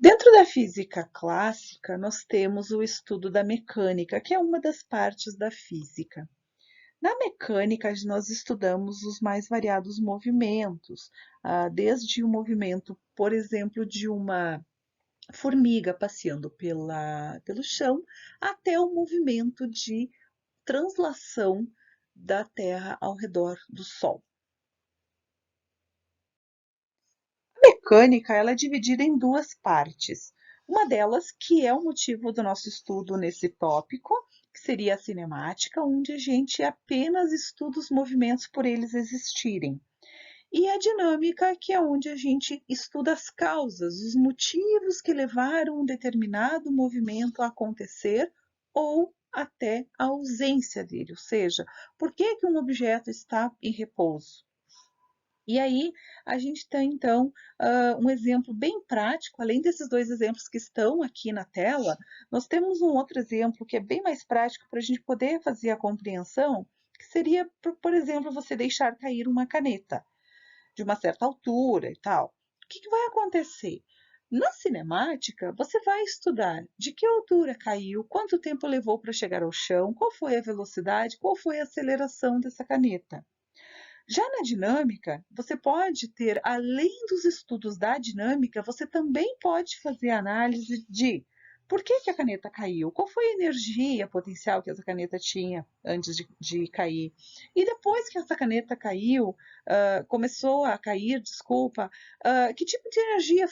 Dentro da física clássica, nós temos o estudo da mecânica, que é uma das partes da física. Na mecânica, nós estudamos os mais variados movimentos, desde o movimento, por exemplo, de uma formiga passeando pelo chão, até o movimento de translação da Terra ao redor do Sol. A mecânica ela é dividida em duas partes. Uma delas, que é o motivo do nosso estudo nesse tópico, que seria a cinemática, onde a gente apenas estuda os movimentos por eles existirem. E a dinâmica, que é onde a gente estuda as causas, os motivos que levaram um determinado movimento a acontecer ou até a ausência dele, ou seja, por que um objeto está em repouso. E aí, a gente tem então um exemplo bem prático, além desses dois exemplos que estão aqui na tela, nós temos um outro exemplo que é bem mais prático para a gente poder fazer a compreensão, que seria, por exemplo, você deixar cair uma caneta de uma certa altura e tal. O que vai acontecer? Na cinemática, você vai estudar de que altura caiu, quanto tempo levou para chegar ao chão, qual foi a velocidade, qual foi a aceleração dessa caneta. Já na dinâmica, você pode ter, além dos estudos da dinâmica, você também pode fazer análise de por que a caneta caiu, qual foi a energia potencial que essa caneta tinha antes de cair. E depois que essa caneta caiu, começou a cair, desculpa, que tipo de energia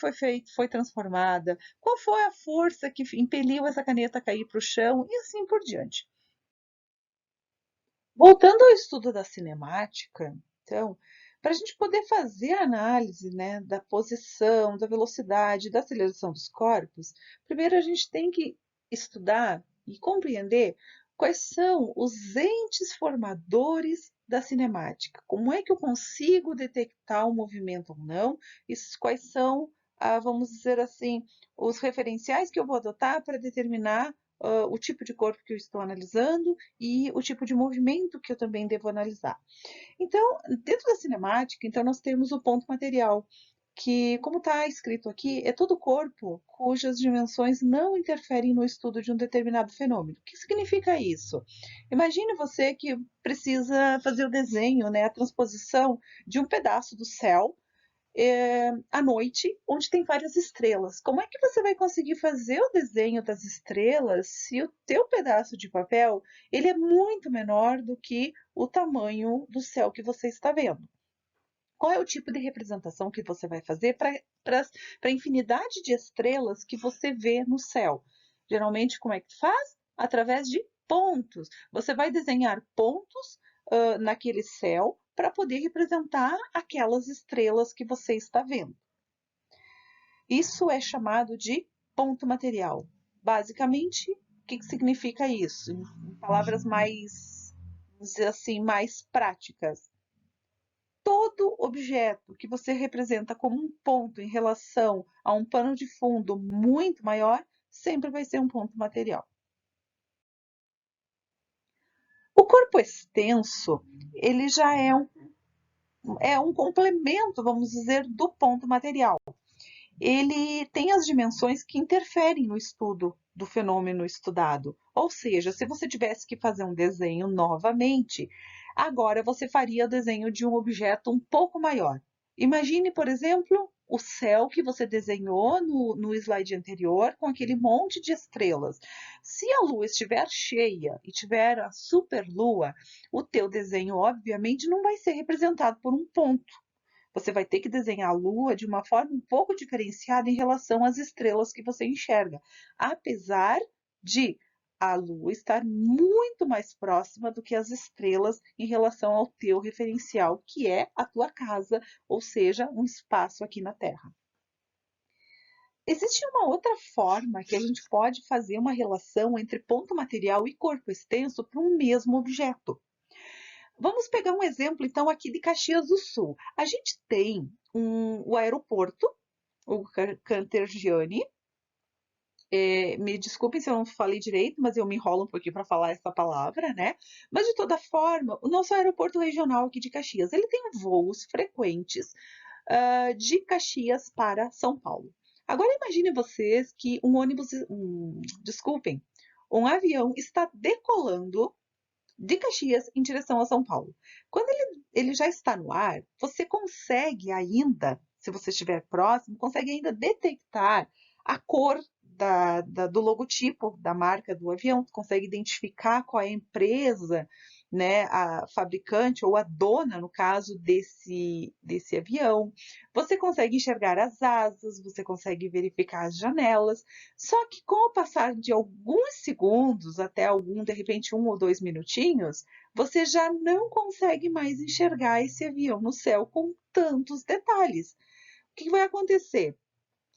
foi transformada, qual foi a força que impeliu essa caneta a cair para o chão e assim por diante. Voltando ao estudo da cinemática, então, para a gente poder fazer a análise, né, da posição, da velocidade, da aceleração dos corpos, primeiro a gente tem que estudar e compreender quais são os entes formadores da cinemática. Como é que eu consigo detectar o movimento ou não? E quais são, vamos dizer assim, os referenciais que eu vou adotar para determinar o tipo de corpo que eu estou analisando e o tipo de movimento que eu também devo analisar. Então, dentro da cinemática, então nós temos o ponto material, que, como está escrito aqui, é todo corpo cujas dimensões não interferem no estudo de um determinado fenômeno. O que significa isso? Imagine você que precisa fazer o desenho, né, a transposição de um pedaço do céu à noite, onde tem várias estrelas. Como é que você vai conseguir fazer o desenho das estrelas se o teu pedaço de papel ele é muito menor do que o tamanho do céu que você está vendo? Qual é o tipo de representação que você vai fazer para a infinidade de estrelas que você vê no céu? Geralmente, como é que faz? Através de pontos. Você vai desenhar pontos naquele céu para poder representar aquelas estrelas que você está vendo. Isso é chamado de ponto material. Basicamente, o que significa isso? Em palavras mais, vamos dizer assim, mais práticas. Todo objeto que você representa como um ponto em relação a um pano de fundo muito maior, sempre vai ser um ponto material. O corpo extenso, ele já é um complemento, vamos dizer, do ponto material. Ele tem as dimensões que interferem no estudo do fenômeno estudado. Ou seja, se você tivesse que fazer um desenho novamente, agora você faria o desenho de um objeto um pouco maior. Imagine, por exemplo, o céu que você desenhou no slide anterior com aquele monte de estrelas. Se a lua estiver cheia e tiver a superlua, o teu desenho, obviamente, não vai ser representado por um ponto. Você vai ter que desenhar a Lua de uma forma um pouco diferenciada em relação às estrelas que você enxerga, apesar de a Lua estar muito mais próxima do que as estrelas em relação ao teu referencial, que é a tua casa, ou seja, um espaço aqui na Terra. Existe uma outra forma que a gente pode fazer uma relação entre ponto material e corpo extenso para um mesmo objeto. Vamos pegar um exemplo, então, aqui de Caxias do Sul. A gente tem o aeroporto, o Cantergiani. Me desculpem se eu não falei direito, mas eu me enrolo um pouquinho para falar essa palavra, né? Mas, de toda forma, o nosso aeroporto regional aqui de Caxias, ele tem voos frequentes de Caxias para São Paulo. Agora imagine vocês que um avião está decolando de Caxias em direção a São Paulo. Quando ele já está no ar, você consegue ainda, se você estiver próximo, consegue ainda detectar a cor do logotipo da marca do avião, consegue identificar qual é a empresa, né, a fabricante ou a dona, no caso, desse avião. Você consegue enxergar as asas, você consegue verificar as janelas, só que com o passar de alguns segundos, até de repente 1 ou 2 minutinhos, você já não consegue mais enxergar esse avião no céu com tantos detalhes. O que vai acontecer?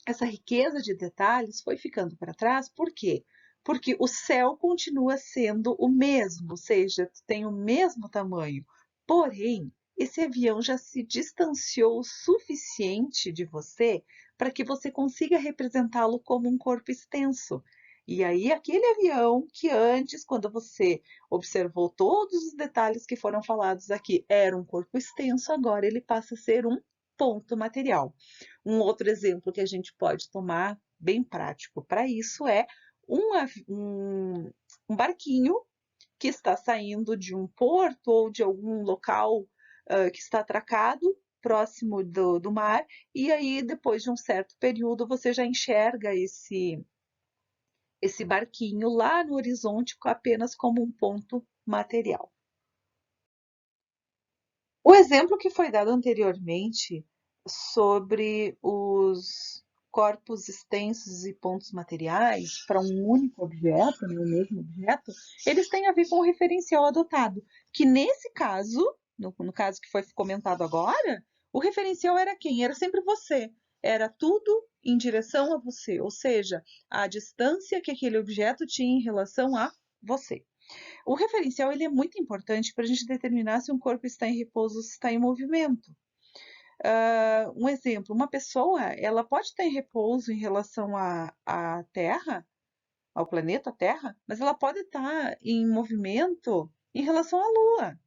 Essa riqueza de detalhes foi ficando para trás, por quê? Porque o céu continua sendo o mesmo, ou seja, tem o mesmo tamanho. Porém, esse avião já se distanciou o suficiente de você para que você consiga representá-lo como um corpo extenso. E aí, aquele avião que antes, quando você observou todos os detalhes que foram falados aqui, era um corpo extenso, agora ele passa a ser um ponto material. Um outro exemplo que a gente pode tomar, bem prático para isso, é um barquinho que está saindo de um porto ou de algum local que está atracado próximo do mar, e aí depois de um certo período você já enxerga esse barquinho lá no horizonte apenas como um ponto material. O exemplo que foi dado anteriormente sobre os corpos extensos e pontos materiais para um único objeto, né, o mesmo objeto, eles têm a ver com o referencial adotado, que nesse caso, no caso que foi comentado agora, o referencial era quem? Era sempre você. Era tudo em direção a você, ou seja, a distância que aquele objeto tinha em relação a você. O referencial ele é muito importante para a gente determinar se um corpo está em repouso ou se está em movimento. Um exemplo, uma pessoa ela pode estar em repouso em relação à Terra, ao planeta Terra, mas ela pode estar em movimento em relação à Lua.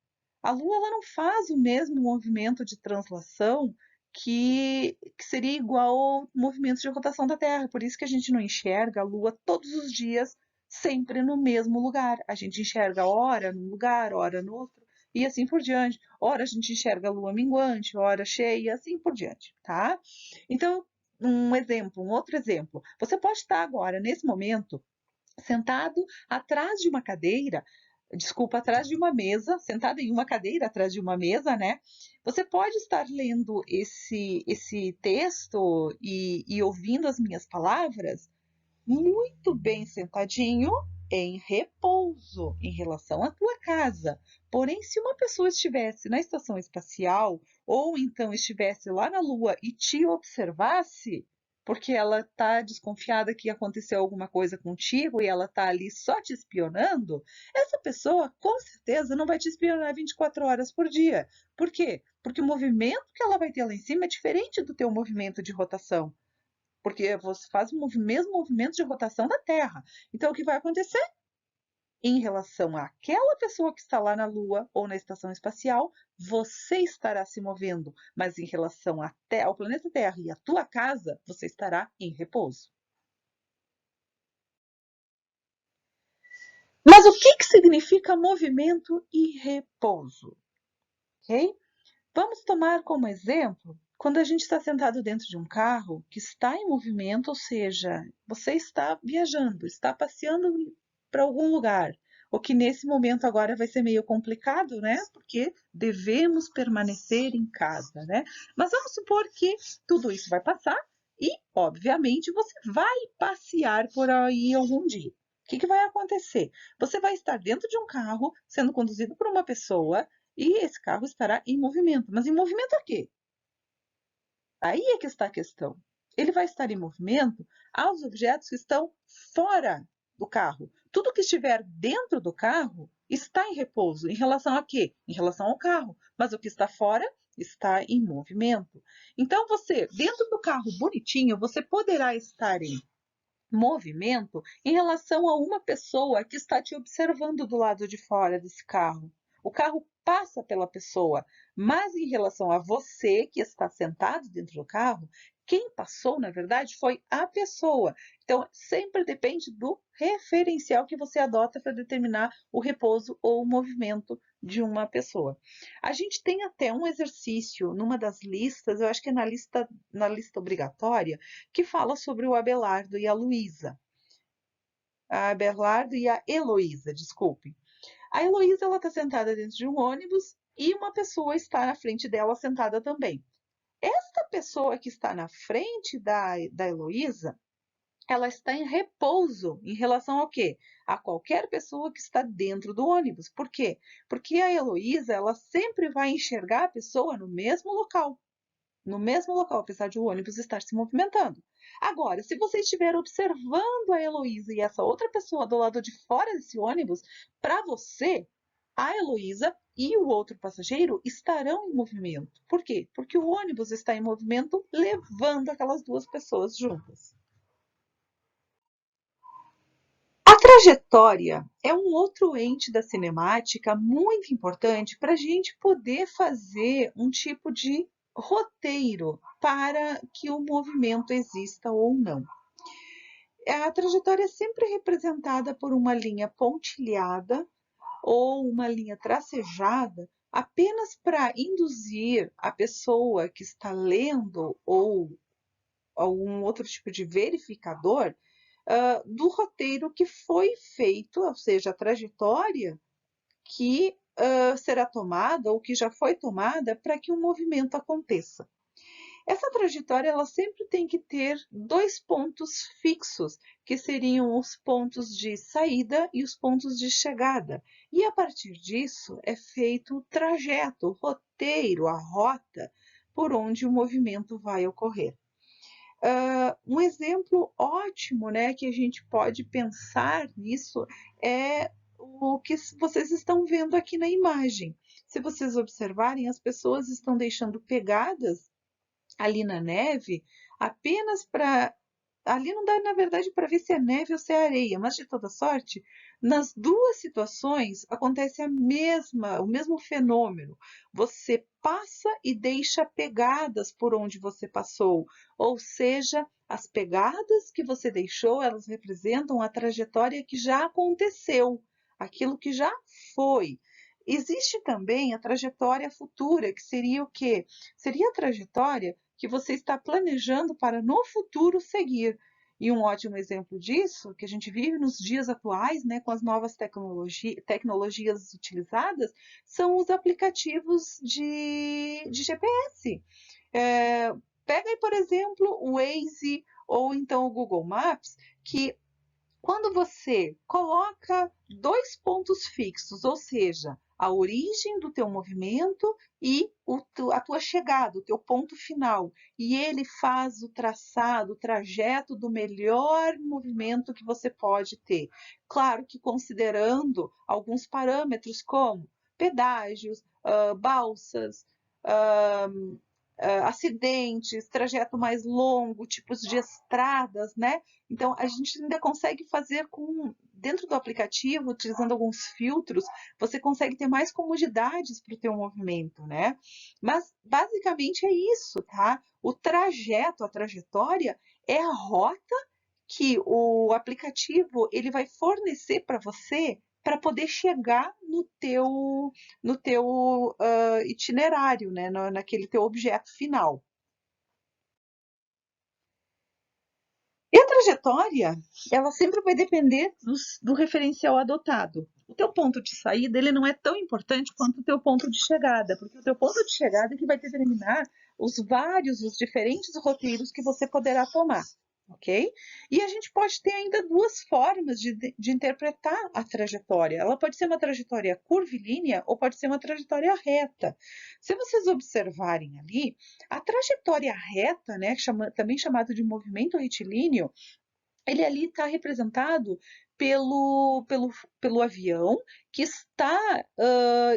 A Lua ela não faz o mesmo movimento de translação que seria igual ao movimento de rotação da Terra. Por isso que a gente não enxerga a Lua todos os dias, sempre no mesmo lugar. A gente enxerga ora num lugar, ora no outro, e assim por diante. Ora a gente enxerga a Lua minguante, ora cheia, e assim por diante, tá? Então, um outro exemplo. Você pode estar agora, nesse momento, sentado atrás de uma cadeira, desculpa, atrás de uma mesa, sentado em uma cadeira atrás de uma mesa, né? Você pode estar lendo esse texto e ouvindo as minhas palavras muito bem sentadinho, em repouso em relação à tua casa. Porém, se uma pessoa estivesse na estação espacial ou então estivesse lá na Lua e te observasse, porque ela está desconfiada que aconteceu alguma coisa contigo e ela está ali só te espionando, essa pessoa com certeza não vai te espionar 24 horas por dia. Por quê? Porque o movimento que ela vai ter lá em cima é diferente do teu movimento de rotação, porque você faz o mesmo movimento de rotação da Terra. Então, o que vai acontecer? Em relação àquela pessoa que está lá na Lua ou na estação espacial, você estará se movendo, mas em relação ao planeta Terra e à tua casa, você estará em repouso. Mas o que significa movimento e repouso? Ok? Vamos tomar como exemplo quando a gente está sentado dentro de um carro que está em movimento, ou seja, você está viajando, está passeando para algum lugar, o que nesse momento agora vai ser meio complicado, né? Porque devemos permanecer em casa, né? Mas vamos supor que tudo isso vai passar e, obviamente, você vai passear por aí algum dia. O que vai acontecer? Você vai estar dentro de um carro sendo conduzido por uma pessoa e esse carro estará em movimento. Mas em movimento a quê? Aí é que está a questão. Ele vai estar em movimento aos objetos que estão fora do carro. Tudo que estiver dentro do carro está em repouso. Em relação a quê? Em relação ao carro. Mas o que está fora está em movimento. Então, você, dentro do carro bonitinho, você poderá estar em movimento em relação a uma pessoa que está te observando do lado de fora desse carro. O carro passa pela pessoa, mas em relação a você que está sentado dentro do carro, Quem passou, na verdade, foi a pessoa. Então, sempre depende do referencial que você adota para determinar o repouso ou o movimento de uma pessoa. A gente tem até um exercício numa das listas, eu acho que é na lista obrigatória, que fala sobre o Abelardo e a Luísa. A Abelardo e a Heloísa, desculpe. A Heloísa está sentada dentro de um ônibus e uma pessoa está na frente dela sentada também. Esta pessoa que está na frente da Heloísa, ela está em repouso em relação ao quê? A qualquer pessoa que está dentro do ônibus. Por quê? Porque a Heloísa, ela sempre vai enxergar a pessoa no mesmo local. No mesmo local, apesar de o ônibus estar se movimentando. Agora, se você estiver observando a Heloísa e essa outra pessoa do lado de fora desse ônibus, para você, a Heloísa e o outro passageiro estarão em movimento. Por quê? Porque o ônibus está em movimento levando aquelas duas pessoas juntas. A trajetória é um outro ente da cinemática muito importante para a gente poder fazer um tipo de roteiro para que o movimento exista ou não. A trajetória é sempre representada por uma linha pontilhada ou uma linha tracejada apenas para induzir a pessoa que está lendo ou algum outro tipo de verificador do roteiro que foi feito, ou seja, a trajetória que será tomada ou que já foi tomada para que o movimento aconteça. Essa trajetória ela sempre tem que ter dois pontos fixos, que seriam os pontos de saída e os pontos de chegada. E a partir disso é feito o trajeto, o roteiro, a rota por onde o movimento vai ocorrer. Um exemplo ótimo, né, que a gente pode pensar nisso é o que vocês estão vendo aqui na imagem. Se vocês observarem, as pessoas estão deixando pegadas ali na neve apenas para. Ali não dá, na verdade, para ver se é neve ou se é areia, mas de toda sorte, nas duas situações acontece o mesmo fenômeno. Você passa e deixa pegadas por onde você passou, ou seja, as pegadas que você deixou, elas representam a trajetória que já aconteceu, aquilo que já foi. Existe também a trajetória futura, que seria o quê? Seria a trajetória que você está planejando para no futuro seguir. E um ótimo exemplo disso, que a gente vive nos dias atuais, né, com as novas tecnologias utilizadas, são os aplicativos de GPS. Pega aí, por exemplo, o Waze ou então o Google Maps, que quando você coloca dois pontos fixos, ou seja, a origem do teu movimento e a tua chegada, o teu ponto final, e ele faz o traçado, o trajeto do melhor movimento que você pode ter. Claro que considerando alguns parâmetros como pedágios, balsas, acidentes, trajeto mais longo, tipos de estradas, né? Então, a gente ainda consegue fazer dentro do aplicativo, utilizando alguns filtros, você consegue ter mais comodidades para o teu movimento, né? Mas, basicamente, é isso, tá? O trajeto, a trajetória, é a rota que o aplicativo ele vai fornecer para você para poder chegar no teu itinerário, né? Naquele teu objeto final. E a trajetória, ela sempre vai depender do referencial adotado. O teu ponto de saída, ele não é tão importante quanto o teu ponto de chegada, porque o teu ponto de chegada é que vai determinar os diferentes roteiros que você poderá tomar, ok? E a gente pode ter ainda duas formas de interpretar a trajetória. Ela pode ser uma trajetória curvilínea ou pode ser uma trajetória reta. Se vocês observarem ali, a trajetória reta, né, também chamado de movimento retilíneo, ele ali está representado pelo avião que está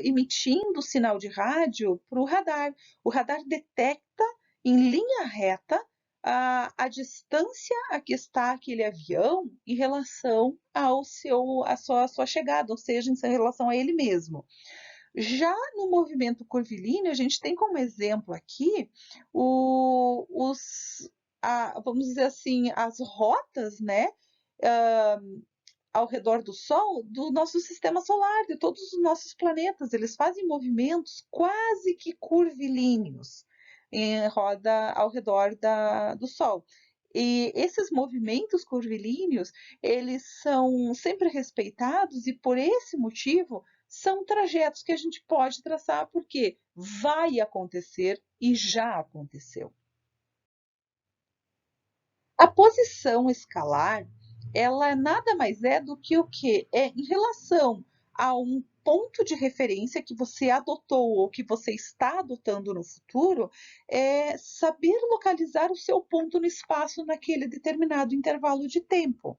emitindo sinal de rádio para o radar. O radar detecta em linha reta a distância a que está aquele avião em relação à sua chegada, ou seja, em relação a ele mesmo. Já no movimento curvilíneo, a gente tem como exemplo aqui os vamos dizer assim, as rotas, né, ah, ao redor do Sol, do nosso sistema solar, de todos os nossos planetas. Eles fazem movimentos quase que curvilíneos em roda ao redor do Sol. E esses movimentos curvilíneos, eles são sempre respeitados e por esse motivo são trajetos que a gente pode traçar porque vai acontecer e já aconteceu. A posição escalar, ela nada mais é do que o quê? É em relação a um ponto de referência que você adotou ou que você está adotando no futuro, é saber localizar o seu ponto no espaço naquele determinado intervalo de tempo.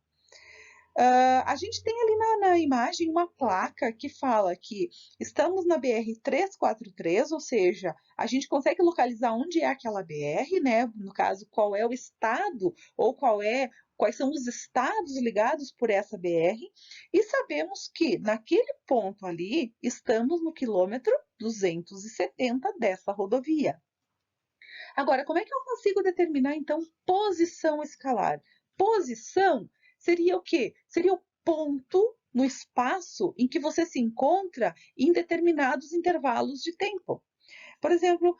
A gente tem ali na imagem uma placa que fala que estamos na BR-343, ou seja, a gente consegue localizar onde é aquela BR, né? No caso, qual é o estado ou quais são os estados ligados por essa BR, e sabemos que naquele ponto ali estamos no quilômetro 270 dessa rodovia. Agora, como é que eu consigo determinar, então, posição escalar? Posição seria o quê? Seria o ponto no espaço em que você se encontra em determinados intervalos de tempo. Por exemplo,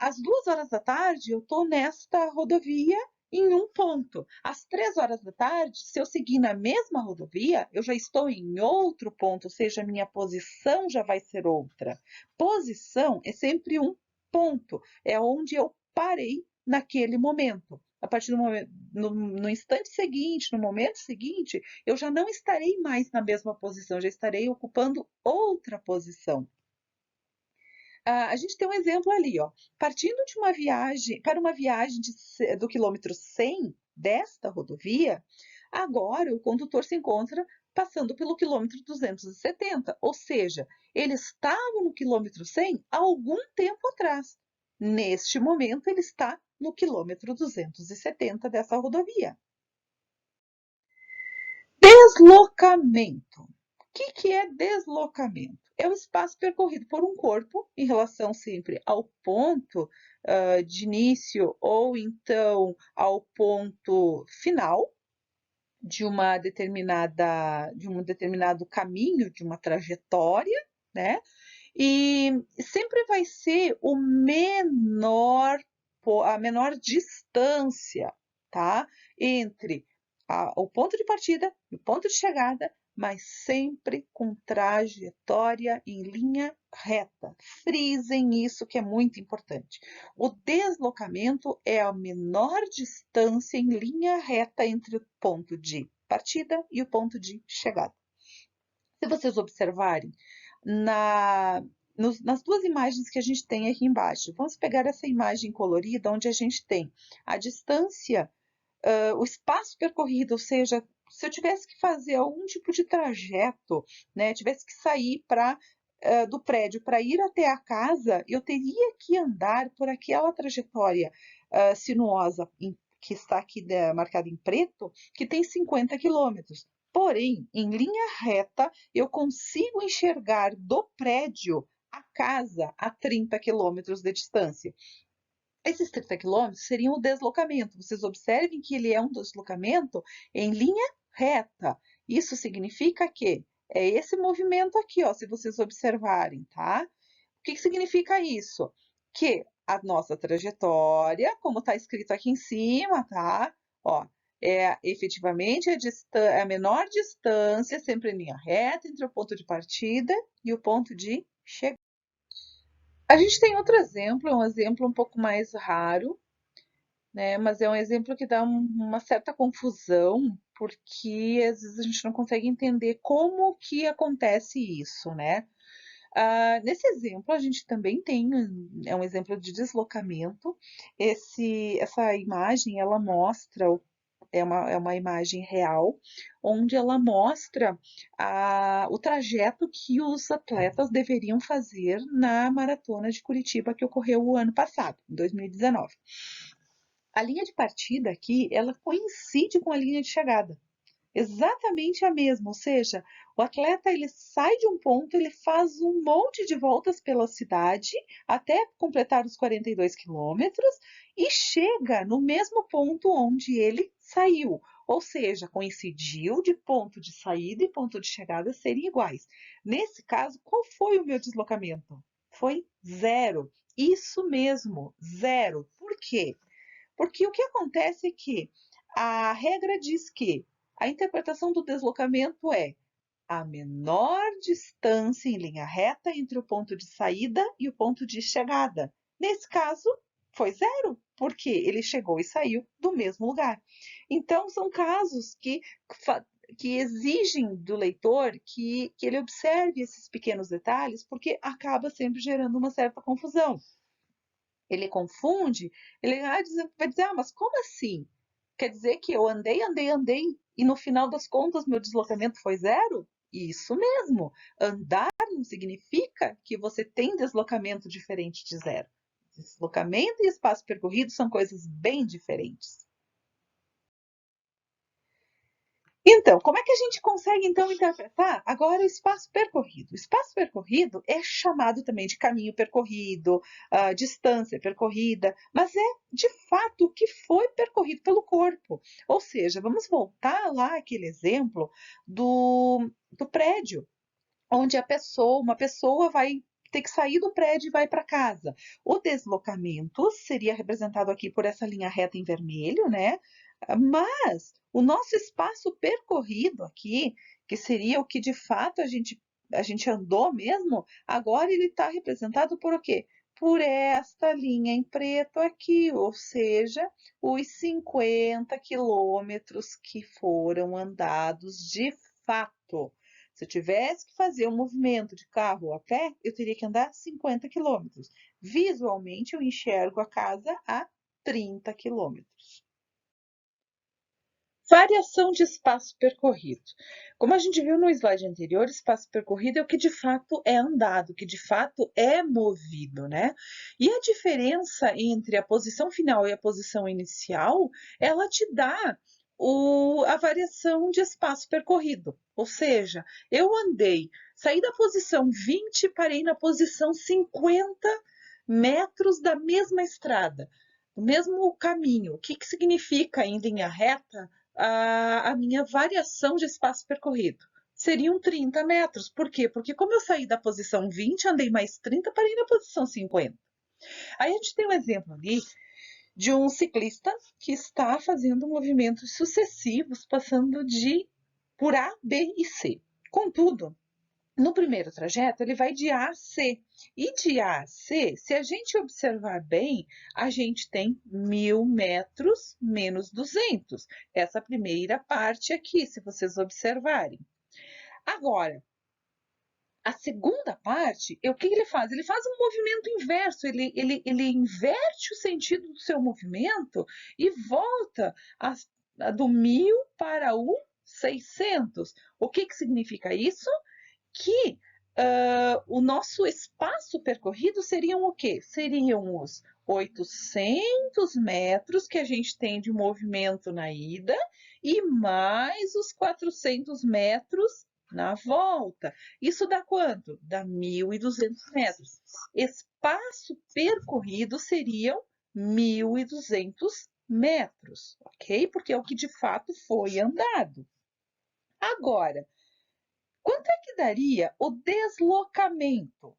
às 2 horas da tarde, eu estou nesta rodovia em um ponto. Às 3 horas da tarde, se eu seguir na mesma rodovia, eu já estou em outro ponto, ou seja, a minha posição já vai ser outra. Posição é sempre um ponto, é onde eu parei naquele momento. A partir do momento, no instante seguinte, no momento seguinte, eu já não estarei mais na mesma posição, já estarei ocupando outra posição. A gente tem um exemplo ali, ó. Partindo de uma viagem, para uma viagem do quilômetro 100 desta rodovia, agora o condutor se encontra passando pelo quilômetro 270, ou seja, ele estava no quilômetro 100 há algum tempo atrás. Neste momento, ele está no quilômetro 270 dessa rodovia. Deslocamento. O que é deslocamento? É o espaço percorrido por um corpo em relação sempre ao ponto de início ou então ao ponto final de um determinado caminho, de uma trajetória, né? E sempre vai ser a menor distância, tá? Entre o ponto de partida e o ponto de chegada, mas sempre com trajetória em linha reta. Frisem isso que é muito importante. O deslocamento é a menor distância em linha reta entre o ponto de partida e o ponto de chegada. Se vocês observarem, nas duas imagens que a gente tem aqui embaixo, vamos pegar essa imagem colorida, onde a gente tem a distância, o espaço percorrido, ou seja, se eu tivesse que fazer algum tipo de trajeto, né, tivesse que sair do prédio para ir até a casa, eu teria que andar por aquela trajetória sinuosa que está aqui marcada em preto, que tem 50 quilômetros. Porém, em linha reta, eu consigo enxergar do prédio a casa a 30 quilômetros de distância. Esses 30 quilômetros seriam o deslocamento. Vocês observem que ele é um deslocamento em linha reta. Isso significa que é esse movimento aqui, ó, se vocês observarem, tá? O que significa isso? Que a nossa trajetória, como está escrito aqui em cima, tá? Ó, é efetivamente a menor distância, sempre em linha reta, entre o ponto de partida e o ponto de chegada. A gente tem outro exemplo, é um exemplo um pouco mais raro, né? Mas é um exemplo que dá uma certa confusão, porque às vezes a gente não consegue entender como que acontece isso, né? Nesse exemplo, a gente também tem é um exemplo de deslocamento. Essa imagem, ela mostra, é uma imagem real, onde ela mostra o trajeto que os atletas deveriam fazer na maratona de Curitiba, que ocorreu o ano passado, em 2019. A linha de partida aqui, ela coincide com a linha de chegada. exatamente a mesma, ou seja, o atleta ele sai de um ponto, ele faz um monte de voltas pela cidade até completar os 42 quilômetros e chega no mesmo ponto onde ele saiu, ou seja, coincidiu de ponto de saída e ponto de chegada serem iguais. Nesse caso, qual foi o meu deslocamento? Foi zero. Isso mesmo, zero. Por quê? Porque o que acontece é que a regra diz que a interpretação do deslocamento é a menor distância em linha reta entre o ponto de saída e o ponto de chegada. Nesse caso, foi zero, porque ele chegou e saiu do mesmo lugar. Então, são casos que exigem do leitor que ele observe esses pequenos detalhes, porque acaba sempre gerando uma certa confusão. Ele confunde, ele vai dizer, mas como assim? Quer dizer que eu andei, andei, andei e no final das contas meu deslocamento foi zero? Isso mesmo. Andar não significa que você tem deslocamento diferente de zero. Deslocamento e espaço percorrido são coisas bem diferentes. Então, como é que a gente consegue então interpretar agora o espaço percorrido? O espaço percorrido é chamado também de caminho percorrido, distância percorrida, mas é de fato o que foi percorrido pelo corpo. Ou seja, vamos voltar lá àquele exemplo do prédio, onde uma pessoa vai ter que sair do prédio e vai para casa. O deslocamento seria representado aqui por essa linha reta em vermelho, né? Mas o nosso espaço percorrido aqui, que seria o que de fato a gente andou mesmo, agora ele está representado por o quê? Por esta linha em preto aqui, ou seja, os 50 quilômetros que foram andados de fato. Se eu tivesse que fazer um movimento de carro ou a pé, eu teria que andar 50 quilômetros. Visualmente, eu enxergo a casa a 30 quilômetros. Variação de espaço percorrido. Como a gente viu no slide anterior, espaço percorrido é o que de fato é andado, o que de fato é movido, né? E a diferença entre a posição final e a posição inicial, ela te dá a variação de espaço percorrido. Ou seja, eu andei, saí da posição 20 e parei na posição 50 metros da mesma estrada, do mesmo caminho. O que significa em linha reta? A minha variação de espaço percorrido. Seriam 30 metros. Por quê? Porque como eu saí da posição 20, andei mais 30, parei na posição 50. Aí a gente tem um exemplo ali de um ciclista que está fazendo movimentos sucessivos, passando por A, B e C. Contudo, no primeiro trajeto, ele vai de A a C. E de A a C, se a gente observar bem, a gente tem 1.000 metros menos 200. Essa primeira parte aqui, se vocês observarem. Agora, a segunda parte, o que ele faz? Ele faz um movimento inverso, ele inverte o sentido do seu movimento e volta do 1.000 para o 600. O que significa isso? Que o nosso espaço percorrido seriam o quê? Seriam os 800 metros que a gente tem de movimento na ida e mais os 400 metros na volta. Isso dá quanto? Dá 1.200 metros. Espaço percorrido seriam 1.200 metros, ok? Porque é o que de fato foi andado. Agora, quanto é que daria o deslocamento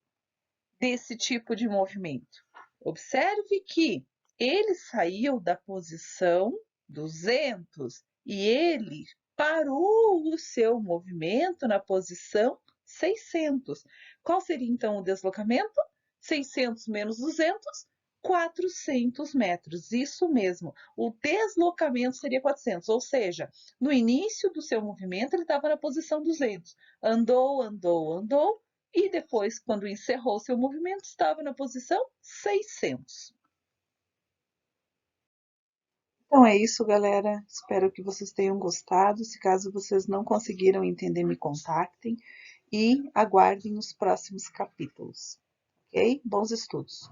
desse tipo de movimento? Observe que ele saiu da posição 200 e ele parou o seu movimento na posição 600. Qual seria então o deslocamento? 600 menos 200, 400 metros. Isso mesmo, o deslocamento seria 400, ou seja, no início do seu movimento ele estava na posição 200. Andou, andou, andou, e depois, quando encerrou seu movimento, estava na posição 600. Então é isso, galera. Espero que vocês tenham gostado. Se caso vocês não conseguiram entender, me contactem e aguardem os próximos capítulos. Ok? Bons estudos!